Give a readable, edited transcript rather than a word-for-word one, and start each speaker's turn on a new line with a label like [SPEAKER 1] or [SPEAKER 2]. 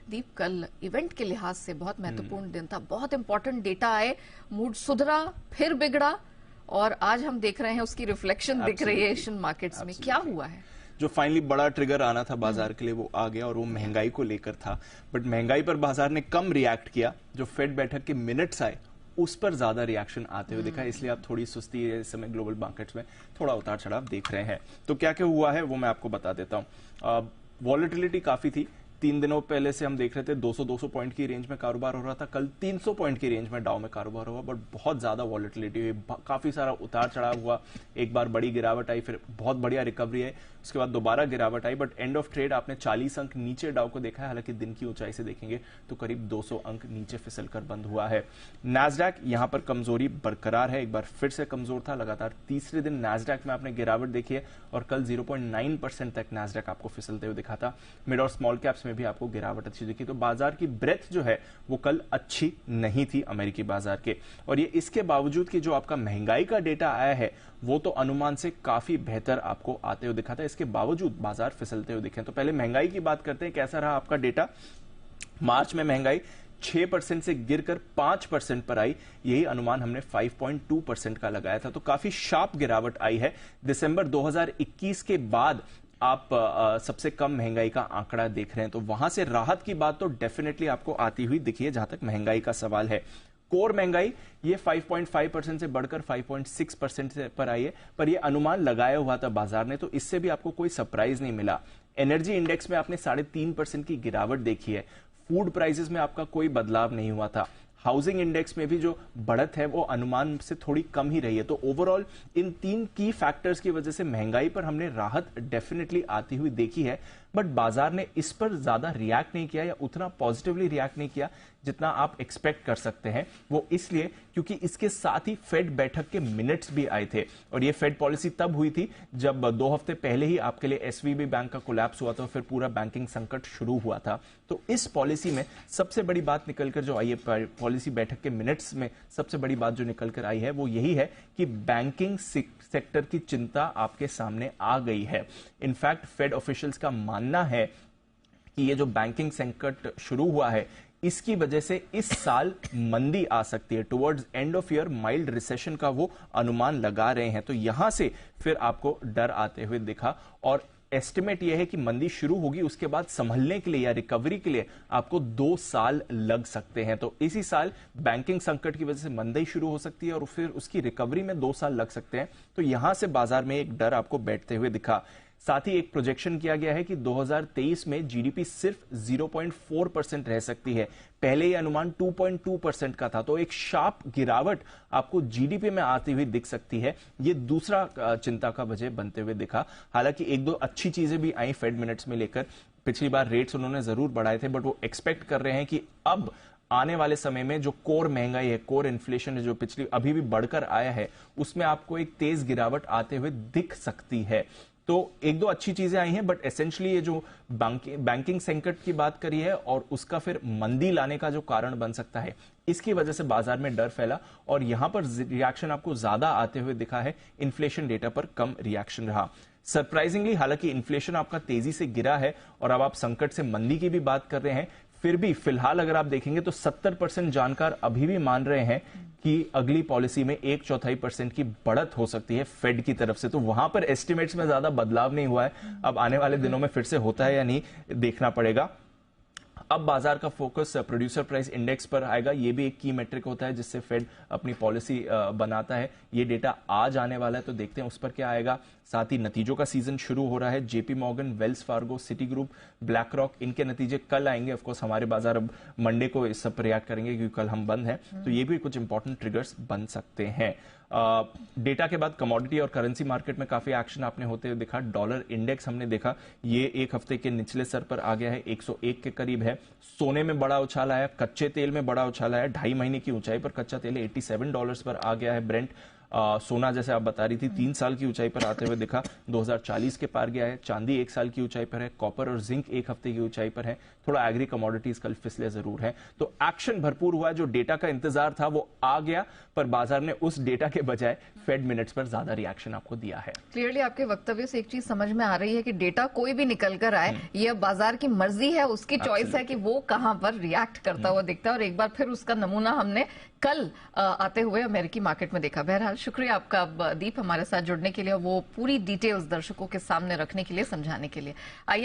[SPEAKER 1] दीप, कल इवेंट के लिहाज से बहुत महत्वपूर्ण दिन था, बहुत इंपॉर्टेंट डेटा आए, मूड सुधरा फिर बिगड़ा, और आज हम देख रहे हैं उसकी रिफ्लेक्शन दिख रही है एशियन मार्केट्स में। क्या हुआ है?
[SPEAKER 2] जो फाइनली बड़ा ट्रिगर आना था बाजार के लिए वो आ गया, और वो महंगाई को लेकर था। बट महंगाई पर बाजार ने कम रिएक्ट किया। जो फेड बैठक के मिनट्स आए उस पर ज्यादा रिएक्शन आते हुए दिखा, इसलिए आप थोड़ी सुस्ती है इस समय ग्लोबल मार्केट्स में, थोड़ा उतार चढ़ाव देख रहे हैं। तो क्या क्या हुआ है वो मैं आपको बता देता हूं। वॉलेटिलिटी काफी थी। 3 दिनों पहले से हम देख रहे थे 200 पॉइंट की रेंज में कारोबार हो रहा था। कल 300 पॉइंट की रेंज में डाउ में कारोबार हुआ, बट बहुत ज्यादा वॉलेटिलिटी हुई, काफी सारा उतार चढ़ाव हुआ। एक बार बड़ी गिरावट आई, फिर बहुत बढ़िया रिकवरी है, उसके बाद दोबारा गिरावट आई, बट एंड ऑफ ट्रेड आपने 40 अंक नीचे डाउ को देखा है। हालांकि दिन की ऊंचाई से देखेंगे तो करीब 200 अंक नीचे फिसल कर बंद हुआ है। नैस्डैक यहां पर कमजोरी बरकरार है, एक बार फिर से कमजोर था। लगातार तीसरे दिन नैस्डैक में आपने गिरावट देखी है, और कल 0.9% तक नैस्डैक आपको फिसलते हुए दिखा था। मिड और स्मॉल कैप्स में भी आपको गिरावट अच्छी दिखी। तो बाजार की ब्रेथ जो है वो कल अच्छी नहीं थी अमेरिकी बाजार के। और ये इसके बावजूद कि जो आपका महंगाई का डेटा आया है वो तो अनुमान से काफी बेहतर आपको आते हुए दिखा था, इसके बावजूद बाजार फिसलते हुए दिखे। तो पहले महंगाई की बात करते हैं, कैसा रहा आपका डेटा। मार्च में महंगाई 6% से गिरकर 5% पर आई, यही अनुमान हमने 5.2% का लगाया था। तो काफी शार्प गिरावट आई है। दिसंबर 2021 के बाद आप सबसे कम महंगाई का आंकड़ा देख रहे हैं, तो वहां से राहत की बात तो डेफिनेटली आपको आती हुई दिखी है जहां तक महंगाई का सवाल है। कोर महंगाई ये 5.5% से बढ़कर 5.6% पर आई है, पर ये अनुमान लगाया हुआ था बाजार ने, तो इससे भी आपको कोई सरप्राइज नहीं मिला। एनर्जी इंडेक्स में आपने 3.5% की गिरावट देखी है। फूड प्राइसेस में आपका कोई बदलाव नहीं हुआ था। हाउसिंग इंडेक्स में भी जो बढ़त है वो अनुमान से थोड़ी कम ही रही है। तो ओवरऑल इन 3 की फैक्टर्स की वजह से महंगाई पर हमने राहत डेफिनेटली आती हुई देखी है, बट बाजार ने इस पर ज्यादा रिएक्ट नहीं किया या उतना पॉजिटिवली रिएक्ट नहीं किया जितना आप एक्सपेक्ट कर सकते हैं। वो इसलिए क्योंकि इसके साथ ही फेड बैठक के मिनट्स भी आए थे, और ये फेड पॉलिसी तब हुई थी जब 2 हफ्ते पहले ही आपके लिए एसवीबी बैंक का कोलैप्स हुआ था, फिर पूरा बैंकिंग संकट शुरू हुआ था। तो इस पॉलिसी में सबसे बड़ी बात निकलकर जो आई है, पॉलिसी बैठक के मिनट्स में सबसे बड़ी बात जो निकलकर आई है वो यही है कि बैंकिंग सेक्टर की चिंता आपके सामने आ गई है। इनफैक्ट फेड ऑफिशियल्स का मानना है कि ये जो बैंकिंग संकट शुरू हुआ है इसकी वजह से इस साल मंदी आ सकती है। Towards end of year mild recession का वो अनुमान लगा रहे हैं। तो यहां से फिर आपको डर आते हुए दिखा, और एस्टिमेट यह है कि मंदी शुरू होगी, उसके बाद संभलने के लिए या रिकवरी के लिए आपको 2 साल लग सकते हैं। तो इसी साल बैंकिंग संकट की वजह से मंदी शुरू हो सकती है और फिर उसकी रिकवरी में 2 साल लग सकते हैं। तो यहां से बाजार में एक डर आपको बैठते हुए दिखा। साथ ही एक प्रोजेक्शन किया गया है कि 2023 में जीडीपी सिर्फ 0.4% रह सकती है। पहले यह अनुमान 2.2% का था। तो एक शार्प गिरावट आपको जीडीपी में आती हुई दिख सकती है। ये दूसरा चिंता का वजह बनते हुए दिखा। हालांकि 1-2 अच्छी चीजें भी आई फेड मिनट्स में लेकर। पिछली बार रेट्स उन्होंने जरूर बढ़ाए थे, बट वो एक्सपेक्ट कर रहे हैं कि अब आने वाले समय में जो कोर महंगाई है, कोर इन्फ्लेशन है, जो पिछली अभी भी बढ़कर आया है, उसमें आपको एक तेज गिरावट आते हुए दिख सकती है। तो 1-2 अच्छी चीजें आई हैं, बट एसेंशियली ये जो बैंकिंग संकट की बात करी है और उसका फिर मंदी लाने का जो कारण बन सकता है, इसकी वजह से बाजार में डर फैला, और यहां पर रिएक्शन आपको ज्यादा आते हुए दिखा है। इन्फ्लेशन डेटा पर कम रिएक्शन रहा। सरप्राइजिंगली हालांकि इन्फ्लेशन आपका तेजी से गिरा है और अब आप संकट से मंदी की भी बात कर रहे हैं, फिर भी फिलहाल अगर आप देखेंगे तो 70% जानकार अभी भी मान रहे हैं कि अगली पॉलिसी में 1/4% की बढ़त हो सकती है फेड की तरफ से। तो वहां पर एस्टिमेट्स में ज्यादा बदलाव नहीं हुआ है। अब आने वाले दिनों में फिर से होता है या नहीं देखना पड़ेगा। अब बाजार का फोकस प्रोड्यूसर प्राइस इंडेक्स पर आएगा। ये भी एक की मेट्रिक होता है जिससे फेड अपनी पॉलिसी बनाता है। ये डेटा आज आने वाला है, तो देखते हैं उस पर क्या आएगा। साथ ही नतीजों का सीजन शुरू हो रहा है। JP Morgan, Wells Fargo, city group, black rock, इनके नतीजे कल आएंगे। ऑफकोर्स हमारे बाजार अब मंडे को इस सब पर रिएक्ट करेंगे क्योंकि कल हम बंद हैं, तो ये भी कुछ इंपॉर्टेंट ट्रिगर्स बन सकते हैं। डेटा के बाद कमोडिटी और करेंसी मार्केट में काफी एक्शन आपने होते हुए देखा। डॉलर इंडेक्स हमने देखा ये एक हफ्ते के निचले स्तर पर आ गया है, 101 के करीब है। सोने में बड़ा उछाल आया, कच्चे तेल में बड़ा उछाल आया। 2.5 महीने की ऊंचाई पर कच्चा तेल $87 पर आ गया है ब्रेंट। सोना जैसे आप बता रही थी 3 साल की ऊंचाई पर आते हुए दिखा, 2040 के पार गया है। चांदी 1 साल की ऊंचाई पर है। कॉपर और जिंक 1 हफ्ते की ऊंचाई पर है। थोड़ा एग्री कमोडिटीज कल फिसले जरूर है। तो एक्शन भरपूर हुआ। जो डेटा का इंतजार था वो आ गया, पर बाजार ने उस डेटा के बजाय फेड मिनट्स पर ज्यादा रिएक्शन आपको दिया है।
[SPEAKER 1] क्लियरली आपके वक्तव्य से एक चीज समझ में आ रही है कि डेटा कोई भी निकल कर आए, ये बाजार की मर्जी है, उसकी चॉइस है कि वो कहां पर रिएक्ट करता हुआ दिखता है, और एक बार फिर उसका नमूना हमने कल आते हुए अमेरिकी मार्केट में देखा। बहरहाल शुक्रिया आपका दीप, हमारे साथ जुड़ने के लिए, वो पूरी डिटेल्स दर्शकों के सामने रखने के लिए, समझाने के लिए। आइए